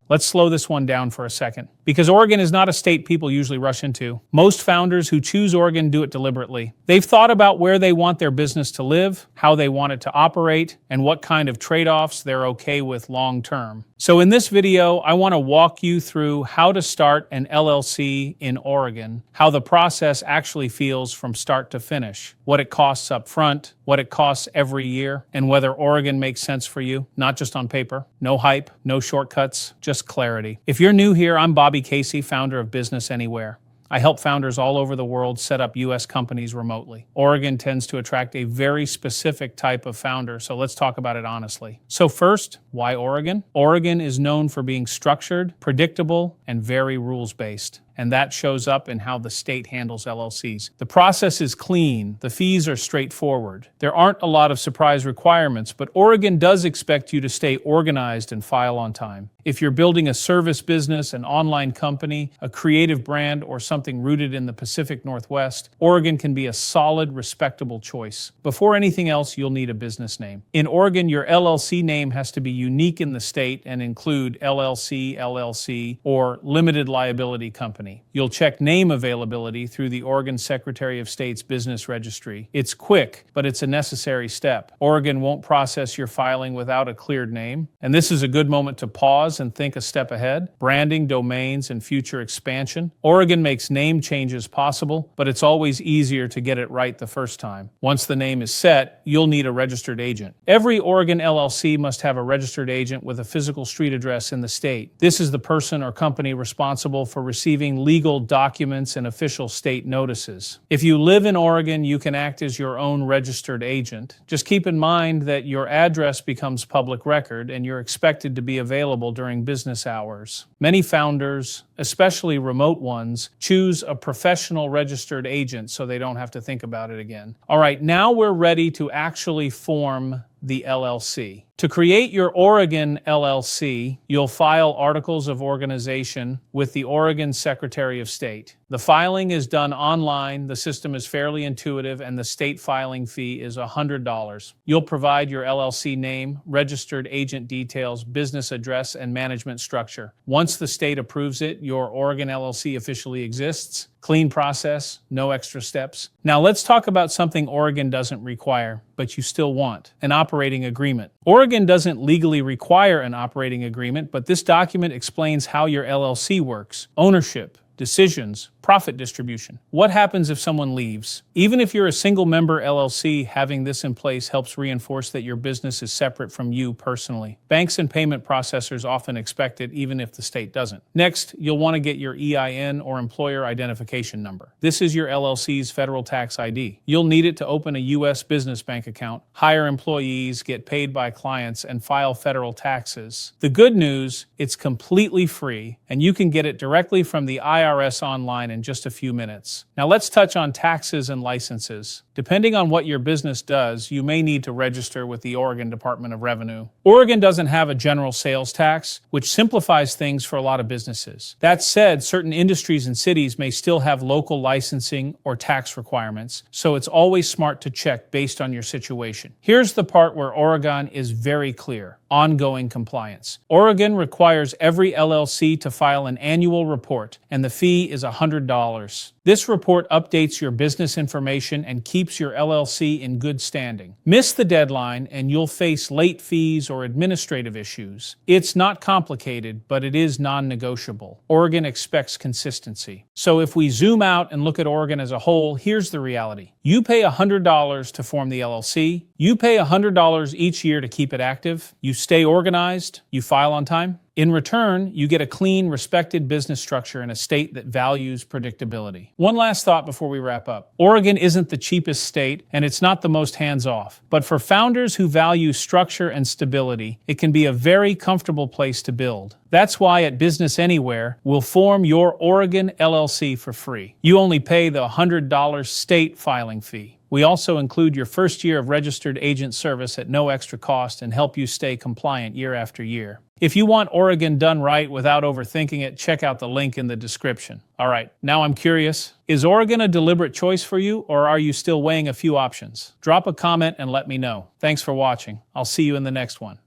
Let's slow this one down for a second. Because Oregon is not a state people usually rush into. Most founders who choose Oregon do it deliberately. They've thought about where they want their business to live, how they want it to operate, and what kind of trade-offs they're okay with long term. So in this video, I want to walk you through how to start an LLC in Oregon, how the process actually feels from start to finish, what it costs up front, what it costs every year, and whether Oregon makes sense for you, not just on paper. No hype, no shortcuts, just clarity. If you're new here, I'm Bobby Casey, founder of BusinessAnywhere. I help founders all over the world set up U.S. companies remotely. Oregon tends to attract a very specific type of founder, so let's talk about it honestly. So first, why Oregon? Oregon is known for being structured, predictable, and very rules-based. And that shows up in how the state handles LLCs. The process is clean, the fees are straightforward. There aren't a lot of surprise requirements, but Oregon does expect you to stay organized and file on time. If you're building a service business, an online company, a creative brand, or something rooted in the Pacific Northwest, Oregon can be a solid, respectable choice. Before anything else, you'll need a business name. In Oregon, your LLC name has to be unique in the state and include LLC, LLC, or limited liability company. You'll check name availability through the Oregon Secretary of State's Business Registry. It's quick, but it's a necessary step. Oregon won't process your filing without a cleared name. And this is a good moment to pause and think a step ahead. Branding, domains, and future expansion. Oregon makes name changes possible, but it's always easier to get it right the first time. Once the name is set, you'll need a registered agent. Every Oregon LLC must have a registered agent with a physical street address in the state. This is the person or company responsible for receiving legal documents and official state notices. If you live in Oregon, you can act as your own registered agent. Just keep in mind that your address becomes public record and you're expected to be available during business hours. Many founders, especially remote ones, choose a professional registered agent so they don't have to think about it again. All right, now we're ready to actually form the LLC. To create your Oregon LLC, you'll file articles of organization with the Oregon Secretary of State. The filing is done online, the system is fairly intuitive, and the state filing fee is $100. You'll provide your LLC name, registered agent details, business address, and management structure. Once the state approves it, your Oregon LLC officially exists. Clean process, no extra steps. Now let's talk about something Oregon doesn't require, but you still want: an operating agreement. Oregon doesn't legally require an operating agreement, but this document explains how your LLC works: ownership, decisions, profit distribution. What happens if someone leaves? Even if you're a single member LLC, having this in place helps reinforce that your business is separate from you personally. Banks and payment processors often expect it, even if the state doesn't. Next, you'll want to get your EIN or employer identification number. This is your LLC's federal tax ID. You'll need it to open a U.S. business bank account, hire employees, get paid by clients, and file federal taxes. The good news, it's completely free, and you can get it directly from the IRS online in just a few minutes. Now let's touch on taxes and licenses. Depending on what your business does, you may need to register with the Oregon Department of Revenue. Oregon doesn't have a general sales tax, which simplifies things for a lot of businesses. That said, certain industries and cities may still have local licensing or tax requirements, so it's always smart to check based on your situation. Here's the part where Oregon is very clear: ongoing compliance. Oregon requires every LLC to file an annual report, and the fee is $100. This report updates your business information and keeps your LLC in good standing. Miss the deadline and you'll face late fees or administrative issues. It's not complicated, but it is non-negotiable. Oregon expects consistency. So if we zoom out and look at Oregon as a whole, here's the reality. You pay $100 to form the LLC. You pay $100 each year to keep it active. You stay organized. You file on time. In return, you get a clean, respected business structure in a state that values predictability. One last thought before we wrap up. Oregon isn't the cheapest state, and it's not the most hands-off. But for founders who value structure and stability, it can be a very comfortable place to build. That's why at BusinessAnywhere, we'll form your Oregon LLC for free. You only pay the $100 state filing fee. We also include your first year of registered agent service at no extra cost and help you stay compliant year after year. If you want Oregon done right without overthinking it, check out the link in the description. All right, now I'm curious. Is Oregon a deliberate choice for you, or are you still weighing a few options? Drop a comment and let me know. Thanks for watching. I'll see you in the next one.